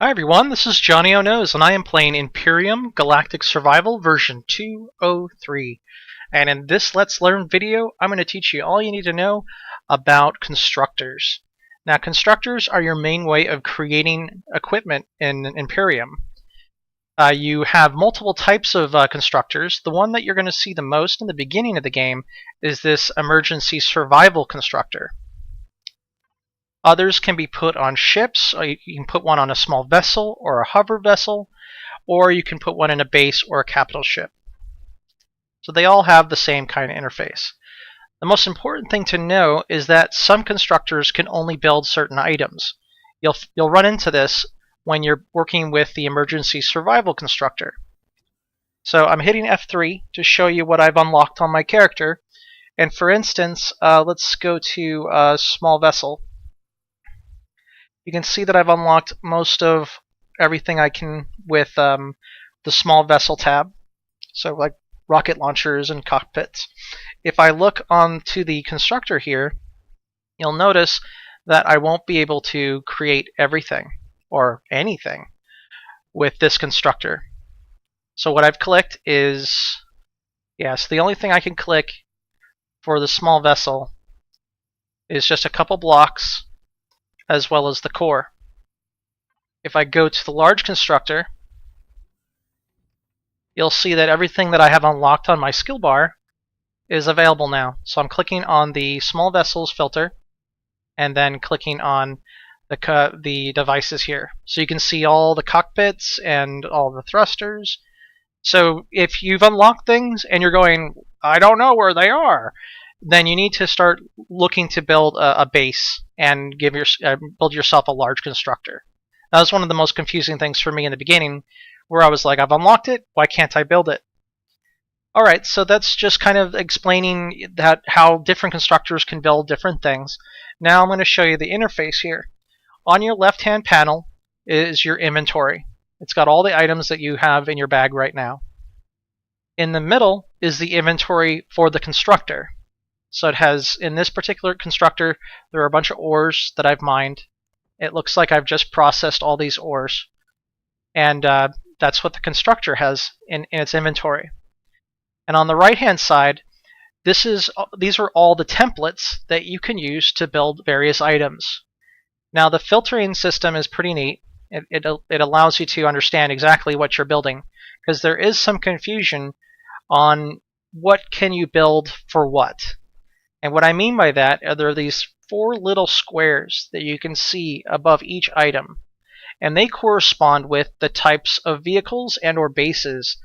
Hi everyone, this is Johnnyonoes, and I am playing Empyrion Galactic Survival version 203. And in this Let's Learn video, I'm going to teach you all you need to know about constructors. Now, constructors are your main way of creating equipment in Empyrion. You have multiple types of constructors. The one that you're going to see the most in the beginning of the game is this emergency survival constructor. Others can be put on ships. You can put one on a small vessel or a hover vessel, or you can put one in a base or a capital ship. So they all have the same kind of interface. The most important thing to know is that some constructors can only build certain items. You'll run into this when you're working with the emergency survival constructor. So I'm hitting F3 to show you what I've unlocked on my character. And for instance, let's go to a small vessel. You can see that I've unlocked most of everything I can with the small vessel tab, so like rocket launchers and cockpits. If I look onto the constructor here, you'll notice that I won't be able to create everything or anything with this constructor. So what I've clicked is, so the only thing I can click for the small vessel is just a couple blocks as well as the core. If I go to the large constructor, you'll see that everything that I have unlocked on my skill bar is available now. So I'm clicking on the small vessels filter and then clicking on the devices here. So you can see all the cockpits and all the thrusters. So if you've unlocked things and you're going, I don't know where they are, then you need to start looking to build a base and build yourself a large constructor. That was one of the most confusing things for me in the beginning, where I was like, I've unlocked it, why can't I build it? Alright, so that's just kind of explaining how different constructors can build different things. Now I'm going to show you the interface here. On your left-hand panel is your inventory. It's got all the items that you have in your bag right now. In the middle is the inventory for the constructor. So it has, in this particular constructor, there are a bunch of ores that I've mined. It looks like I've just processed all these ores. And that's what the constructor has in its inventory. And on the right-hand side, these are all the templates that you can use to build various items. Now the filtering system is pretty neat. It allows you to understand exactly what you're building, because there is some confusion on what can you build for what. And what I mean by that are there are these 4 little squares that you can see above each item, and they correspond with the types of vehicles and or bases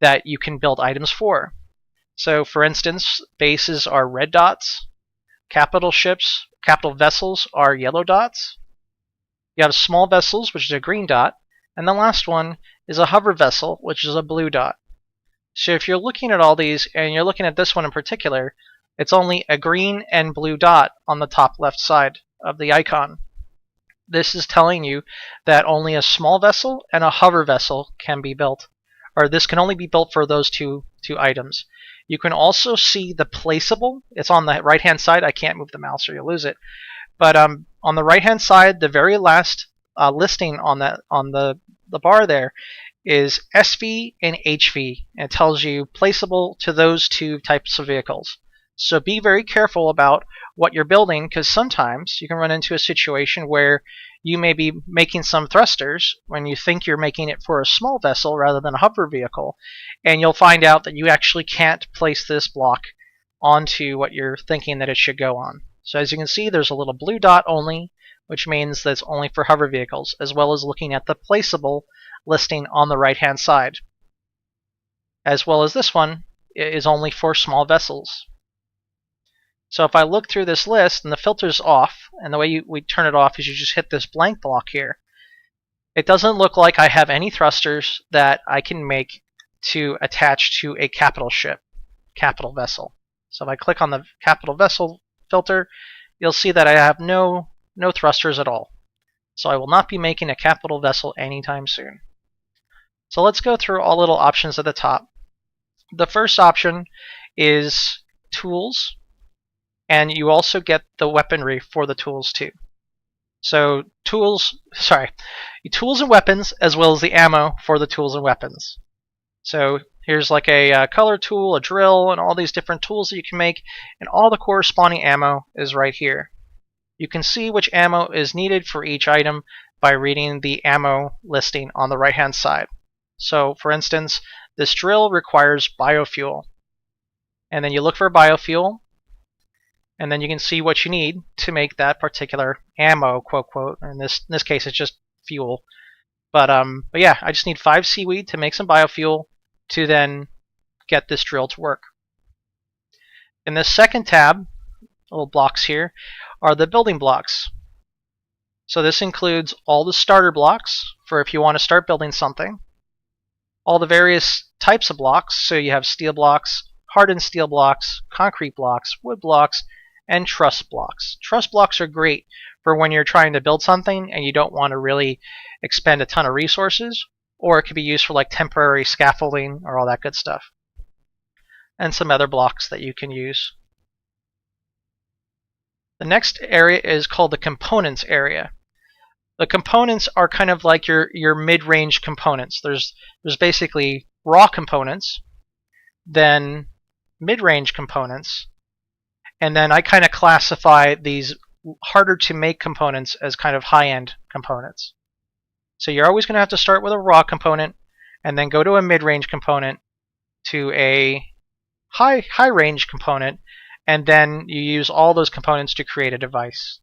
that you can build items for. So for instance, bases are red dots, capital vessels are yellow dots, you have small vessels, which is a green dot, and the last one is a hover vessel, which is a blue dot. So if you're looking at all these, and you're looking at this one in particular, it's only a green and blue dot on the top left side of the icon. This is telling you that only a small vessel and a hover vessel can be built, or this can only be built for those two items. You can also see the placeable. It's on the right hand side. I can't move the mouse or you'll lose it. But on the right hand side, the very last listing on the bar there is SV and HV, and it tells you placeable to those 2 types of vehicles. So be very careful about what you're building, because sometimes you can run into a situation where you may be making some thrusters when you think you're making it for a small vessel rather than a hover vehicle, and you'll find out that you actually can't place this block onto what you're thinking that it should go on. So as you can see, there's a little blue dot only, which means that it's only for hover vehicles, as well as looking at the placeable listing on the right hand side, as well as this one is only for small vessels. So if I look through this list and the filter's off, and the way we turn it off is you just hit this blank block here, it doesn't look like I have any thrusters that I can make to attach to a capital ship, capital vessel. So if I click on the capital vessel filter, you'll see that I have no thrusters at all. So I will not be making a capital vessel anytime soon. So let's go through all little options at the top. The first option is tools. And you also get the weaponry for the tools too. So tools and weapons, as well as the ammo for the tools and weapons. So here's like a color tool, a drill, and all these different tools that you can make, and all the corresponding ammo is right here. You can see which ammo is needed for each item by reading the ammo listing on the right-hand side. So for instance, this drill requires biofuel. And then you look for biofuel, and then you can see what you need to make that particular ammo, quote, quote. In this case, it's just fuel. But yeah, I just need 5 seaweed to make some biofuel to then get this drill to work. In the second tab, little blocks here, are the building blocks. So this includes all the starter blocks for if you want to start building something, all the various types of blocks. So you have steel blocks, hardened steel blocks, concrete blocks, wood blocks, and truss blocks. Truss blocks are great for when you're trying to build something and you don't want to really expend a ton of resources, or it could be used for like temporary scaffolding or all that good stuff. And some other blocks that you can use. The next area is called the components area. The components are kind of like your mid-range components. There's basically raw components, then mid-range components, and then I kind of classify these harder to make components as kind of high-end components. So you're always going to have to start with a raw component and then go to a mid-range component to a high-range component, and then you use all those components to create a device.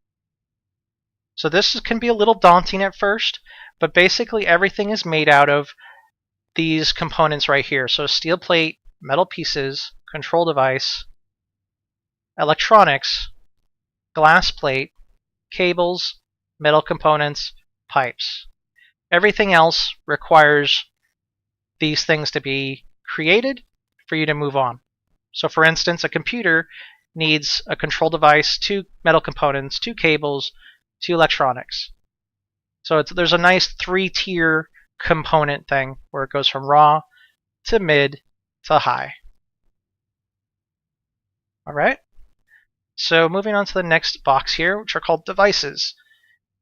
So this can be a little daunting at first, but basically everything is made out of these components right here. So steel plate, metal pieces, control device, electronics, glass plate, cables, metal components, pipes. Everything else requires these things to be created for you to move on. So for instance, a computer needs a control device, 2 metal components, 2 cables, 2 electronics. So there's a nice 3-tier component thing where it goes from raw to mid to high. Alright, so moving on to the next box here, which are called devices.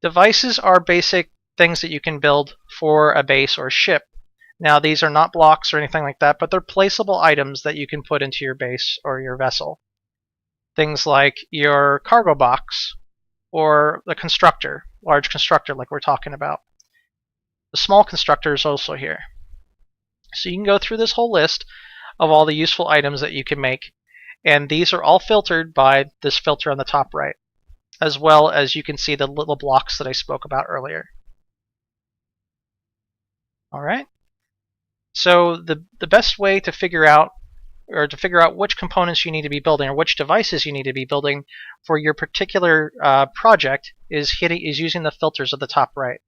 Devices are basic things that you can build for a base or ship. Now these are not blocks or anything like that, but they're placeable items that you can put into your base or your vessel. Things like your cargo box, or the constructor, large constructor like we're talking about. The small constructor is also here. So you can go through this whole list of all the useful items that you can make, and these are all filtered by this filter on the top right, as well as you can see the little blocks that I spoke about earlier. Alright, so the best way to figure out which components you need to be building or which devices you need to be building for your particular project is using the filters at the top right.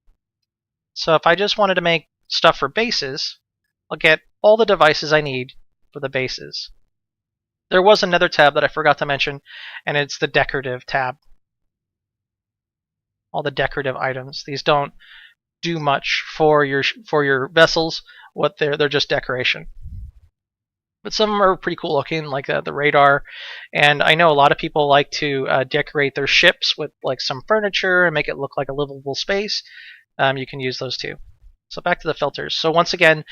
So if I just wanted to make stuff for bases, I'll get all the devices I need for the bases. There was another tab that I forgot to mention, and it's the decorative tab. All the decorative items. These don't do much for your vessels. They're just decoration. But some of them are pretty cool looking, like the radar. And I know a lot of people like to decorate their ships with like some furniture and make it look like a livable space. You can use those too. So back to the filters. So once again,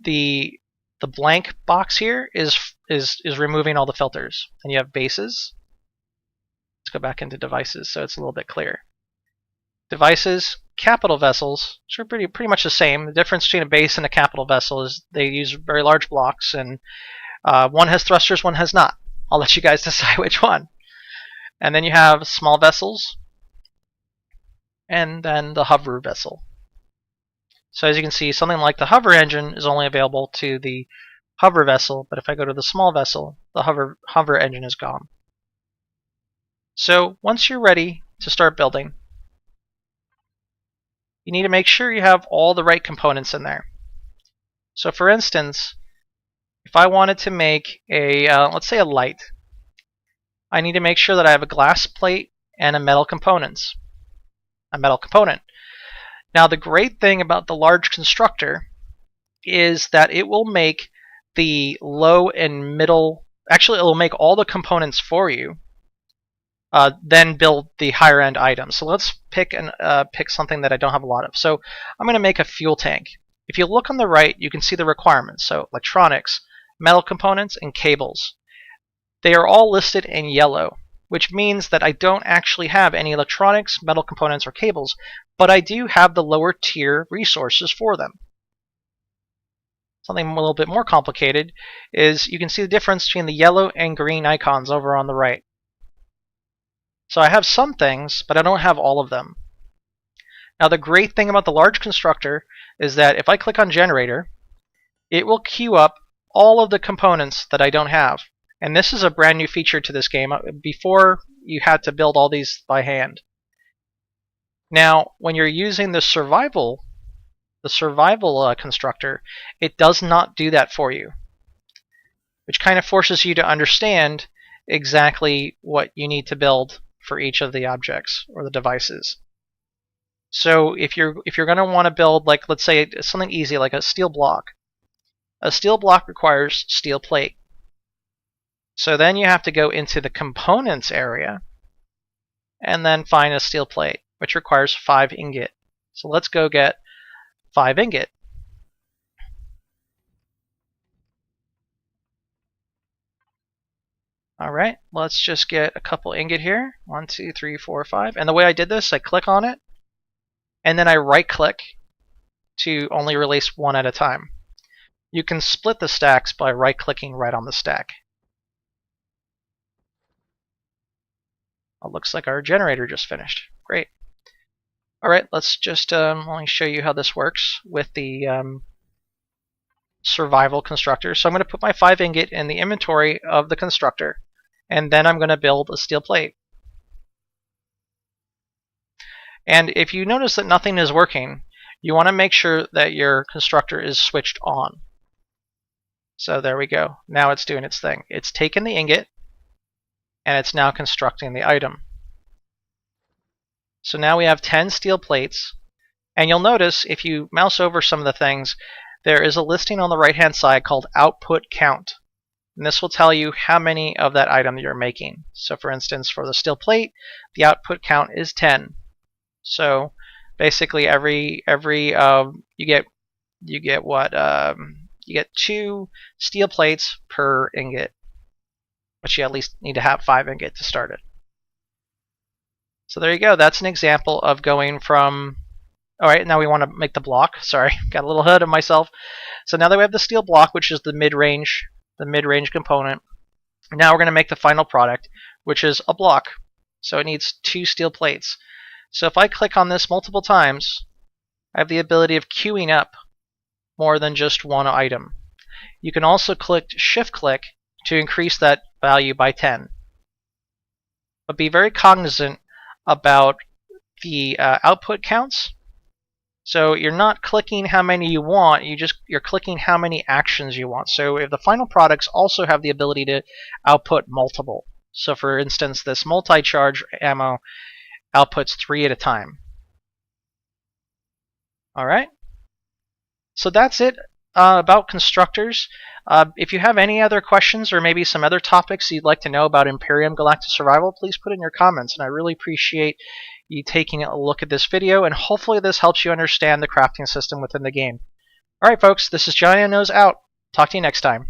the blank box here is removing all the filters. And you have bases. Let's go back into devices so it's a little bit clearer. Devices, capital vessels, which are pretty much the same. The difference between a base and a capital vessel is they use very large blocks, and one has thrusters, one has not. I'll let you guys decide which one. And then you have small vessels, and then the hover vessel. So as you can see, something like the hover engine is only available to the hover vessel, but if I go to the small vessel, the hover engine is gone. So once you're ready to start building, you need to make sure you have all the right components in there. So for instance, if I wanted to make let's say a light, I need to make sure that I have a glass plate and a metal component. Now the great thing about the large constructor is that it will make the low and middle, actually it will make all the components for you, then build the higher end items. So let's pick something that I don't have a lot of. So I'm going to make a fuel tank. If you look on the right, you can see the requirements. So electronics, metal components, and cables. They are all listed in yellow, which means that I don't actually have any electronics, metal components, or cables, but I do have the lower tier resources for them. Something a little bit more complicated is you can see the difference between the yellow and green icons over on the right. So I have some things, but I don't have all of them. Now the great thing about the large constructor is that if I click on generator, it will queue up all of the components that I don't have. And this is a brand new feature to this game. Before, you had to build all these by hand. Now, when you're using the survival constructor, it does not do that for you, which kind of forces you to understand exactly what you need to build for each of the objects or the devices. So if you're going to want to build, like, let's say something easy like a steel block. A steel block requires steel plate. So then you have to go into the components area and then find a steel plate, which requires 5 ingot. So let's go get 5 ingot. Alright, let's just get a couple ingot here. 1, 2, 3, 4, 5. And the way I did this, I click on it, and then I right click to only release one at a time. You can split the stacks by right clicking right on the stack. It looks like our generator just finished. Great. Alright, let's just let me show you how this works with the survival constructor. So I'm going to put my 5 ingot in the inventory of the constructor, and then I'm going to build a steel plate. And if you notice that nothing is working, you want to make sure that your constructor is switched on. So there we go. Now it's doing its thing. It's taken the ingot, and it's now constructing the item. So now we have 10 steel plates, and you'll notice if you mouse over some of the things, there is a listing on the right hand side called output count, and this will tell you how many of that item you're making. So for instance, for the steel plate, the output count is 10. So basically you get 2 steel plates per ingot, but you at least need to have 5 ingot to start it. So there you go. That's an example of going from... Alright, now we want to make the block. Sorry, got a little ahead of myself. So now that we have the steel block, which is the mid-range component, now we're going to make the final product, which is a block. So it needs 2 steel plates. So if I click on this multiple times, I have the ability of queuing up more than just one item. You can also shift-click to increase that value by 10. But be very cognizant about the output counts. So you're not clicking how many you want, you're clicking how many actions you want. So if the final products also have the ability to output multiple. So for instance, this multi-charge ammo outputs 3 at a time. Alright. So that's it about constructors. If you have any other questions or maybe some other topics you'd like to know about Empyrion Galactic Survival, please put in your comments, and I really appreciate you taking a look at this video, and hopefully this helps you understand the crafting system within the game. Alright folks, this is Johnnyonoes out. Talk to you next time.